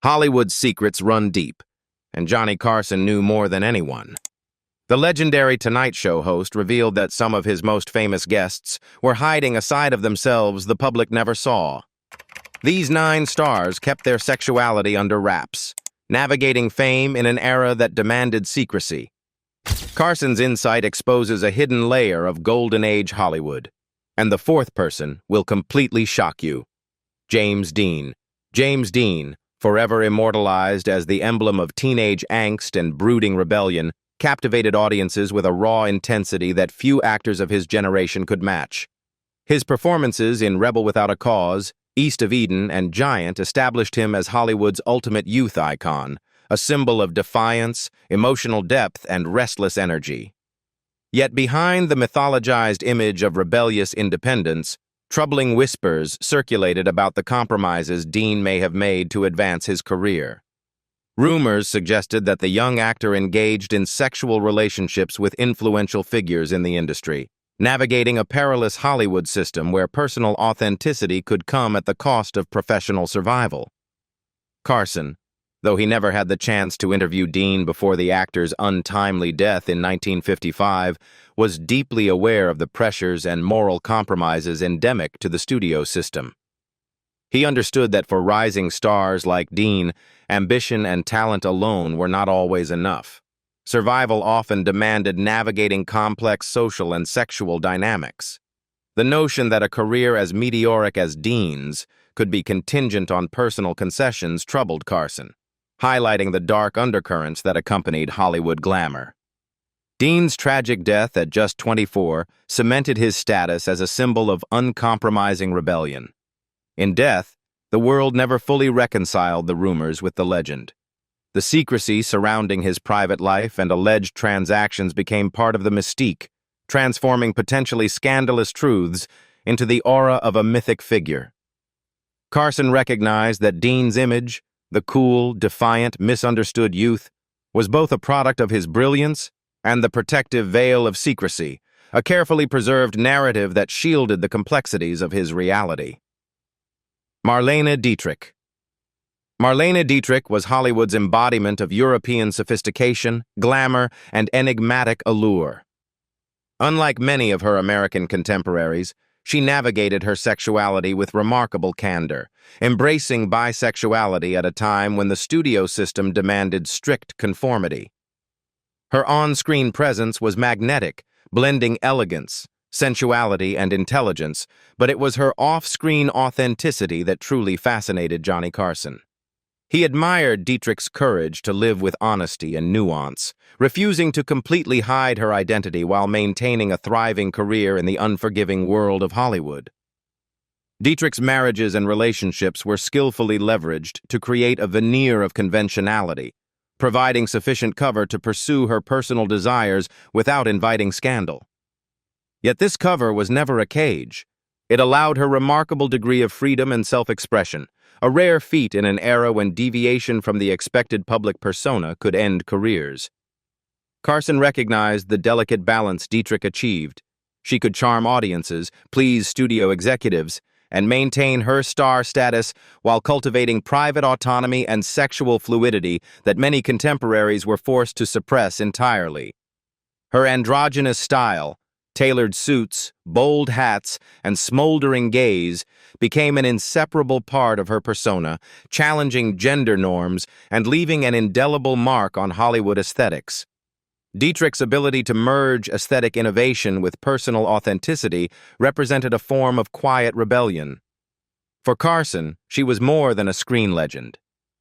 Hollywood's secrets run deep, and Johnny Carson knew more than anyone. The legendary Tonight Show host revealed that some of his most famous guests were hiding a side of themselves the public never saw. These 9 stars kept their sexuality under wraps, navigating fame in an era that demanded secrecy. Carson's insight exposes a hidden layer of Golden Age Hollywood. And the 4th person will completely shock you. James Dean. James Dean, forever immortalized as the emblem of teenage angst and brooding rebellion, captivated audiences with a raw intensity that few actors of his generation could match. His performances in Rebel Without a Cause, East of Eden, and Giant established him as Hollywood's ultimate youth icon, a symbol of defiance, emotional depth, and restless energy. Yet behind the mythologized image of rebellious independence, troubling whispers circulated about the compromises Dean may have made to advance his career. Rumors suggested that the young actor engaged in sexual relationships with influential figures in the industry, navigating a perilous Hollywood system where personal authenticity could come at the cost of professional survival. Carson, though he never had the chance to interview Dean before the actor's untimely death in 1955, was deeply aware of the pressures and moral compromises endemic to the studio system. He understood that for rising stars like Dean, ambition and talent alone were not always enough. Survival often demanded navigating complex social and sexual dynamics. The notion that a career as meteoric as Dean's could be contingent on personal concessions troubled Carson, highlighting the dark undercurrents that accompanied Hollywood glamour. Dean's tragic death at just 24 cemented his status as a symbol of uncompromising rebellion. In death, the world never fully reconciled the rumors with the legend. The secrecy surrounding his private life and alleged transactions became part of the mystique, transforming potentially scandalous truths into the aura of a mythic figure. Carson recognized that Dean's image, the cool, defiant, misunderstood youth, was both a product of his brilliance and the protective veil of secrecy, a carefully preserved narrative that shielded the complexities of his reality. Marlene Dietrich. Marlene Dietrich was Hollywood's embodiment of European sophistication, glamour, and enigmatic allure. Unlike many of her American contemporaries, she navigated her sexuality with remarkable candor, embracing bisexuality at a time when the studio system demanded strict conformity. Her on-screen presence was magnetic, blending elegance, sensuality, and intelligence, but it was her off-screen authenticity that truly fascinated Johnny Carson. He admired Dietrich's courage to live with honesty and nuance, refusing to completely hide her identity while maintaining a thriving career in the unforgiving world of Hollywood. Dietrich's marriages and relationships were skillfully leveraged to create a veneer of conventionality, providing sufficient cover to pursue her personal desires without inviting scandal. Yet this cover was never a cage. It allowed her remarkable degree of freedom and self-expression, a rare feat in an era when deviation from the expected public persona could end careers. Carson recognized the delicate balance Dietrich achieved. She could charm audiences, please studio executives, and maintain her star status while cultivating private autonomy and sexual fluidity that many contemporaries were forced to suppress entirely. Her androgynous style, tailored suits, bold hats, and smoldering gaze became an inseparable part of her persona, challenging gender norms and leaving an indelible mark on Hollywood aesthetics. Dietrich's ability to merge aesthetic innovation with personal authenticity represented a form of quiet rebellion. For Carson, she was more than a screen legend.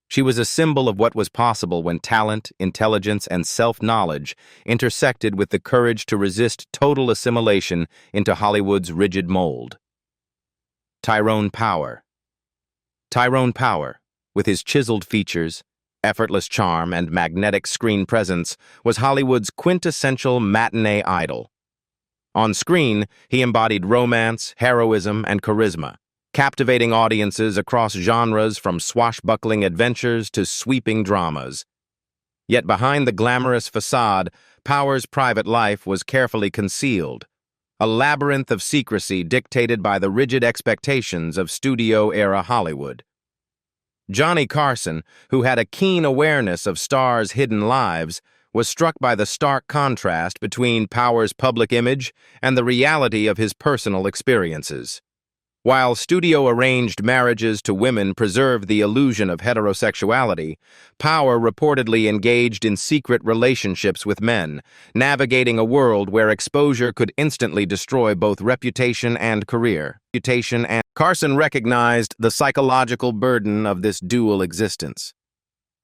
She was a symbol of what was possible when talent, intelligence, and self-knowledge intersected with the courage to resist total assimilation into Hollywood's rigid mold. Tyrone Power. Tyrone Power, with his chiseled features, effortless charm, and magnetic screen presence, was Hollywood's quintessential matinee idol. On screen, he embodied romance, heroism, and charisma, captivating audiences across genres from swashbuckling adventures to sweeping dramas. Yet behind the glamorous facade, Power's private life was carefully concealed, a labyrinth of secrecy dictated by the rigid expectations of studio-era Hollywood. Johnny Carson, who had a keen awareness of stars' hidden lives, was struck by the stark contrast between Power's public image and the reality of his personal experiences. While studio-arranged marriages to women preserved the illusion of heterosexuality, Power reportedly engaged in secret relationships with men, navigating a world where exposure could instantly destroy both reputation and career. Carson recognized the psychological burden of this dual existence.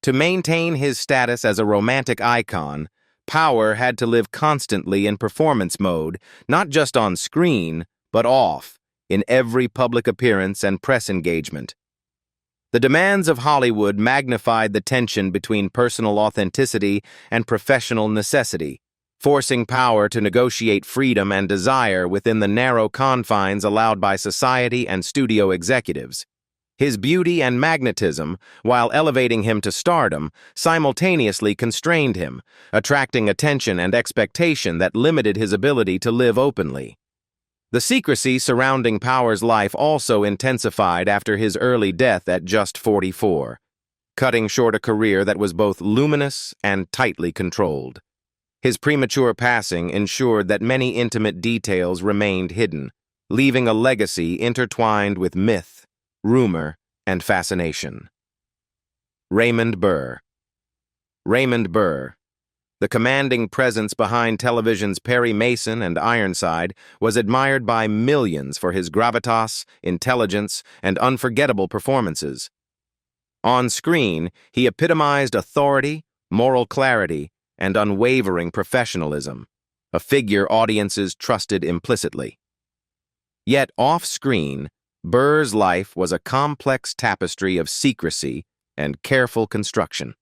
To maintain his status as a romantic icon, Power had to live constantly in performance mode, not just on screen, but off, in every public appearance and press engagement. The demands of Hollywood magnified the tension between personal authenticity and professional necessity, forcing Power to negotiate freedom and desire within the narrow confines allowed by society and studio executives. His beauty and magnetism, while elevating him to stardom, simultaneously constrained him, attracting attention and expectation that limited his ability to live openly. The secrecy surrounding Power's life also intensified after his early death at just 44, cutting short a career that was both luminous and tightly controlled. His premature passing ensured that many intimate details remained hidden, leaving a legacy intertwined with myth, rumor, and fascination. Raymond Burr. Raymond Burr, the commanding presence behind television's Perry Mason and Ironside, was admired by millions for his gravitas, intelligence, and unforgettable performances. On screen, he epitomized authority, moral clarity, and unwavering professionalism, a figure audiences trusted implicitly. Yet off-screen, Burr's life was a complex tapestry of secrecy and careful construction.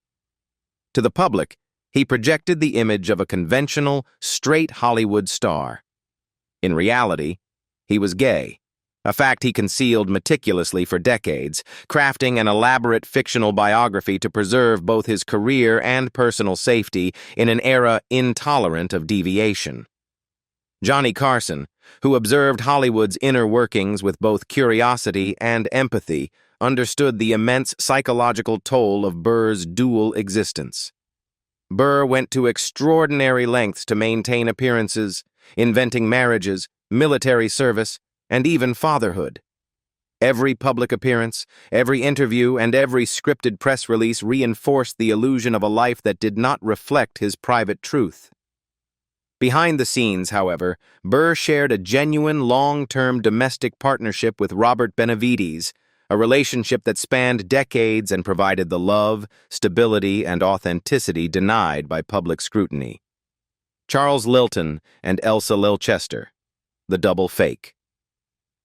To the public, he projected the image of a conventional, straight Hollywood star. In reality, he was gay, a fact he concealed meticulously for decades, crafting an elaborate fictional biography to preserve both his career and personal safety in an era intolerant of deviation. Johnny Carson, who observed Hollywood's inner workings with both curiosity and empathy, understood the immense psychological toll of Burr's dual existence. Burr went to extraordinary lengths to maintain appearances, inventing marriages, military service, and even fatherhood. Every public appearance, every interview, and every scripted press release reinforced the illusion of a life that did not reflect his private truth. Behind the scenes, however, Burr shared a genuine long-term domestic partnership with Robert Benavides, a relationship that spanned decades and provided the love, stability, and authenticity denied by public scrutiny. Charles Lilton and Elsa Lilchester, the double fake.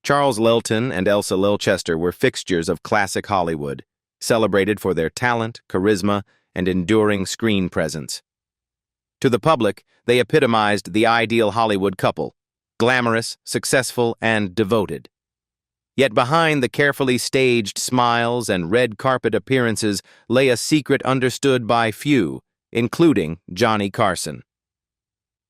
Charles Lilton and Elsa Lilchester were fixtures of classic Hollywood, celebrated for their talent, charisma, and enduring screen presence. To the public, they epitomized the ideal Hollywood couple, glamorous, successful, and devoted. Yet behind the carefully staged smiles and red carpet appearances lay a secret understood by few, including Johnny Carson.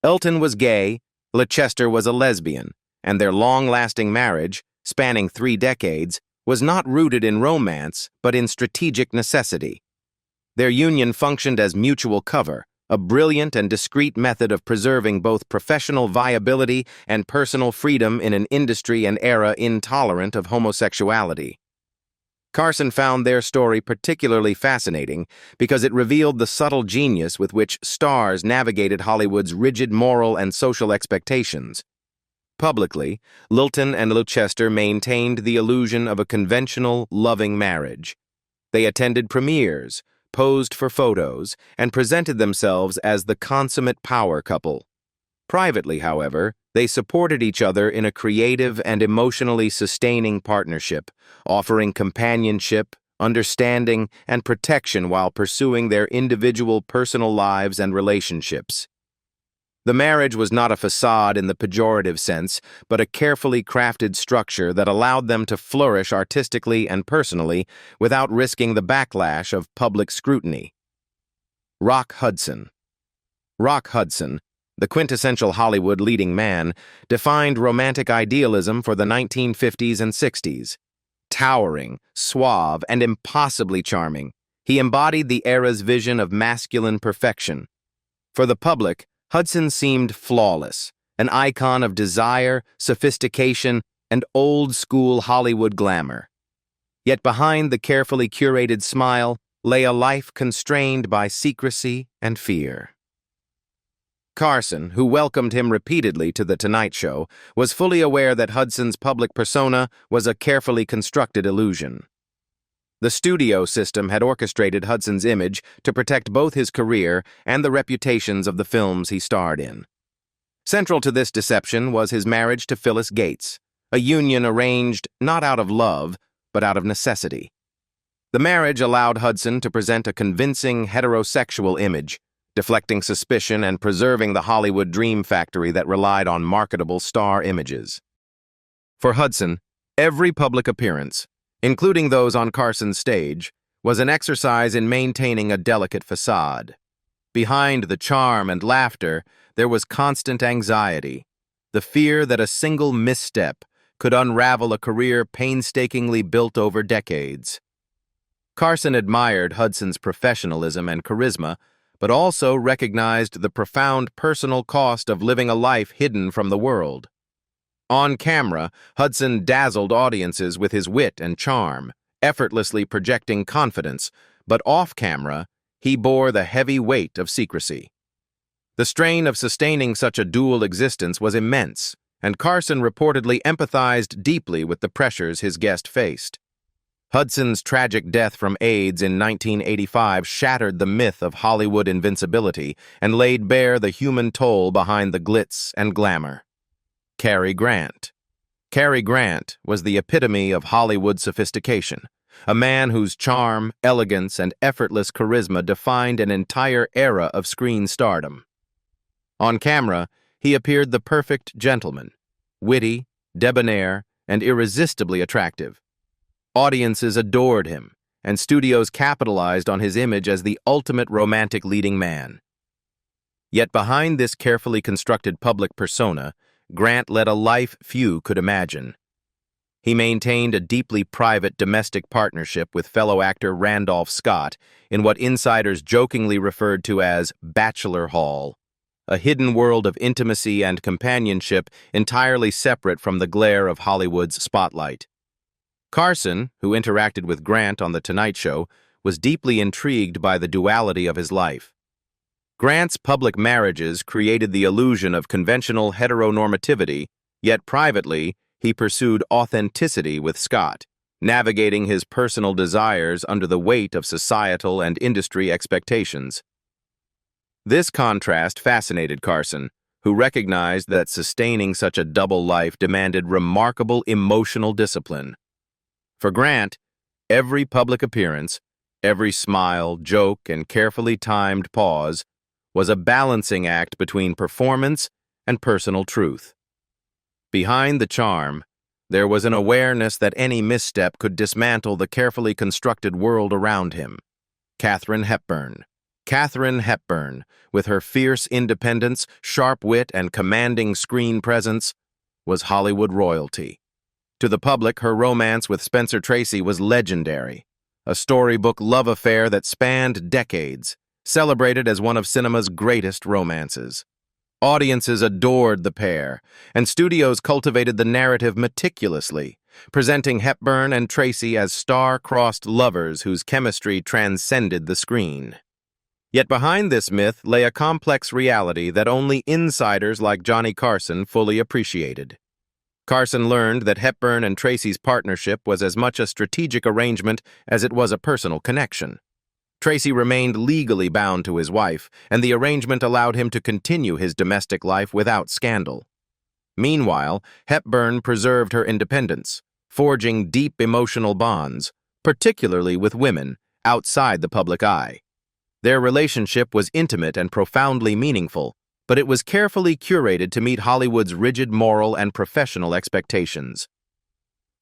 Elton was gay, Lilchester was a lesbian, and their long-lasting marriage, spanning 3 decades, was not rooted in romance but in strategic necessity. Their union functioned as mutual cover, a brilliant and discreet method of preserving both professional viability and personal freedom in an industry and era intolerant of homosexuality. Carson found their story particularly fascinating because it revealed the subtle genius with which stars navigated Hollywood's rigid moral and social expectations. Publicly, Lilton and Lilchester maintained the illusion of a conventional, loving marriage. They attended premieres, posed for photos, and presented themselves as the consummate power couple. Privately, however, they supported each other in a creative and emotionally sustaining partnership, offering companionship, understanding, and protection while pursuing their individual personal lives and relationships. The marriage was not a facade in the pejorative sense, but a carefully crafted structure that allowed them to flourish artistically and personally without risking the backlash of public scrutiny. Rock Hudson. Rock Hudson, the quintessential Hollywood leading man, defined romantic idealism for the 1950s and 60s. Towering, suave, and impossibly charming, he embodied the era's vision of masculine perfection. For the public, Hudson seemed flawless, an icon of desire, sophistication, and old-school Hollywood glamour. Yet behind the carefully curated smile lay a life constrained by secrecy and fear. Carson, who welcomed him repeatedly to The Tonight Show, was fully aware that Hudson's public persona was a carefully constructed illusion. The studio system had orchestrated Hudson's image to protect both his career and the reputations of the films he starred in. Central to this deception was his marriage to Phyllis Gates, a union arranged not out of love, but out of necessity. The marriage allowed Hudson to present a convincing heterosexual image, deflecting suspicion and preserving the Hollywood dream factory that relied on marketable star images. For Hudson, every public appearance, including those on Carson's stage, was an exercise in maintaining a delicate facade. Behind the charm and laughter, there was constant anxiety, the fear that a single misstep could unravel a career painstakingly built over decades. Carson admired Hudson's professionalism and charisma, but also recognized the profound personal cost of living a life hidden from the world. On camera, Hudson dazzled audiences with his wit and charm, effortlessly projecting confidence, but off-camera, he bore the heavy weight of secrecy. The strain of sustaining such a dual existence was immense, and Carson reportedly empathized deeply with the pressures his guest faced. Hudson's tragic death from AIDS in 1985 shattered the myth of Hollywood invincibility and laid bare the human toll behind the glitz and glamour. Cary Grant. Cary Grant was the epitome of Hollywood sophistication, a man whose charm, elegance, and effortless charisma defined an entire era of screen stardom. On camera, he appeared the perfect gentleman, witty, debonair, and irresistibly attractive. Audiences adored him, and studios capitalized on his image as the ultimate romantic leading man. Yet behind this carefully constructed public persona, Grant led a life few could imagine. He maintained a deeply private domestic partnership with fellow actor Randolph Scott in what insiders jokingly referred to as Bachelor Hall, a hidden world of intimacy and companionship entirely separate from the glare of Hollywood's spotlight. Carson, who interacted with Grant on The Tonight Show, was deeply intrigued by the duality of his life. Grant's public marriages created the illusion of conventional heteronormativity, yet privately, he pursued authenticity with Scott, navigating his personal desires under the weight of societal and industry expectations. This contrast fascinated Carson, who recognized that sustaining such a double life demanded remarkable emotional discipline. For Grant, every public appearance, every smile, joke, and carefully timed pause was a balancing act between performance and personal truth. Behind the charm, there was an awareness that any misstep could dismantle the carefully constructed world around him. Katharine Hepburn. Katharine Hepburn, with her fierce independence, sharp wit, and commanding screen presence, was Hollywood royalty. To the public, her romance with Spencer Tracy was legendary, a storybook love affair that spanned decades, celebrated as one of cinema's greatest romances. Audiences adored the pair, and studios cultivated the narrative meticulously, presenting Hepburn and Tracy as star-crossed lovers whose chemistry transcended the screen. Yet behind this myth lay a complex reality that only insiders like Johnny Carson fully appreciated. Carson learned that Hepburn and Tracy's partnership was as much a strategic arrangement as it was a personal connection. Tracy remained legally bound to his wife, and the arrangement allowed him to continue his domestic life without scandal. Meanwhile, Hepburn preserved her independence, forging deep emotional bonds, particularly with women, outside the public eye. Their relationship was intimate and profoundly meaningful, but it was carefully curated to meet Hollywood's rigid moral and professional expectations.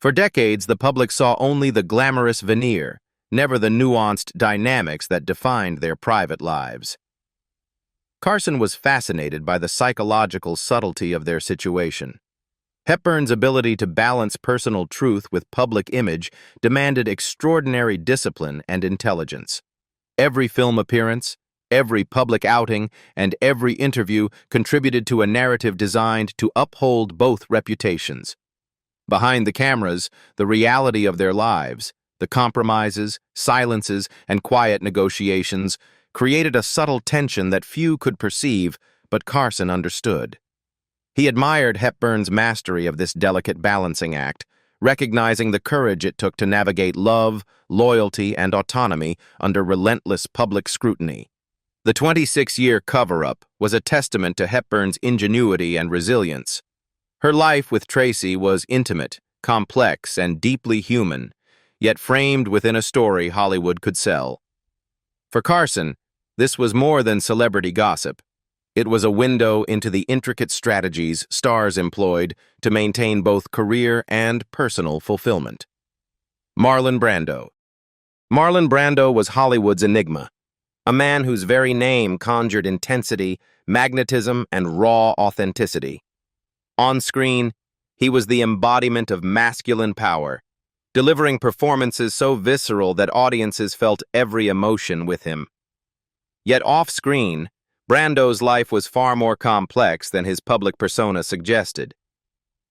For decades, the public saw only the glamorous veneer, never the nuanced dynamics that defined their private lives. Carson was fascinated by the psychological subtlety of their situation. Hepburn's ability to balance personal truth with public image demanded extraordinary discipline and intelligence. Every film appearance, every public outing, and every interview contributed to a narrative designed to uphold both reputations. Behind the cameras, the reality of their lives, the compromises, silences, and quiet negotiations created a subtle tension that few could perceive, but Carson understood. He admired Hepburn's mastery of this delicate balancing act, recognizing the courage it took to navigate love, loyalty, and autonomy under relentless public scrutiny. The 26-year cover-up was a testament to Hepburn's ingenuity and resilience. Her life with Tracy was intimate, complex, and deeply human, yet framed within a story Hollywood could sell. For Carson, this was more than celebrity gossip. It was a window into the intricate strategies stars employed to maintain both career and personal fulfillment. Marlon Brando. Marlon Brando was Hollywood's enigma, a man whose very name conjured intensity, magnetism, and raw authenticity. On screen, he was the embodiment of masculine power, delivering performances so visceral that audiences felt every emotion with him. Yet off-screen, Brando's life was far more complex than his public persona suggested.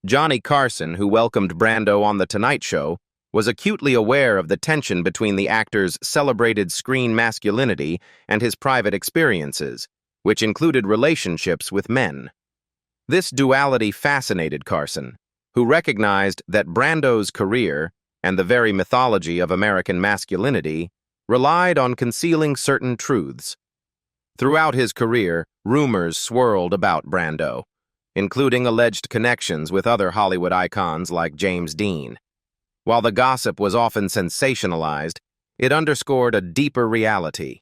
Johnny Carson, who welcomed Brando on The Tonight Show, was acutely aware of the tension between the actor's celebrated screen masculinity and his private experiences, which included relationships with men. This duality fascinated Carson, who recognized that Brando's career, and the very mythology of American masculinity, relied on concealing certain truths. Throughout his career, rumors swirled about Brando, including alleged connections with other Hollywood icons like James Dean. While the gossip was often sensationalized, it underscored a deeper reality: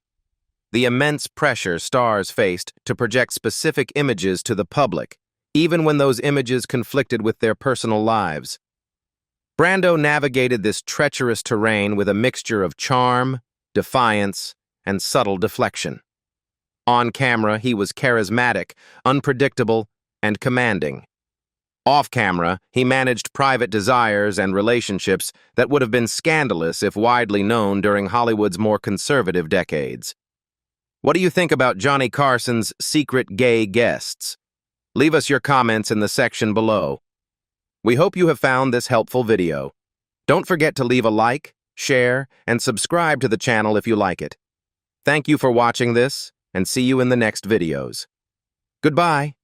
the immense pressure stars faced to project specific images to the public, even when those images conflicted with their personal lives. Brando navigated this treacherous terrain with a mixture of charm, defiance, and subtle deflection. On camera, he was charismatic, unpredictable, and commanding. Off camera, he managed private desires and relationships that would have been scandalous if widely known during Hollywood's more conservative decades. What do you think about Johnny Carson's secret gay guests? Leave us your comments in the section below. We hope you have found this helpful video. Don't forget to leave a like, share, and subscribe to the channel if you like it. Thank you for watching this, and see you in the next videos. Goodbye.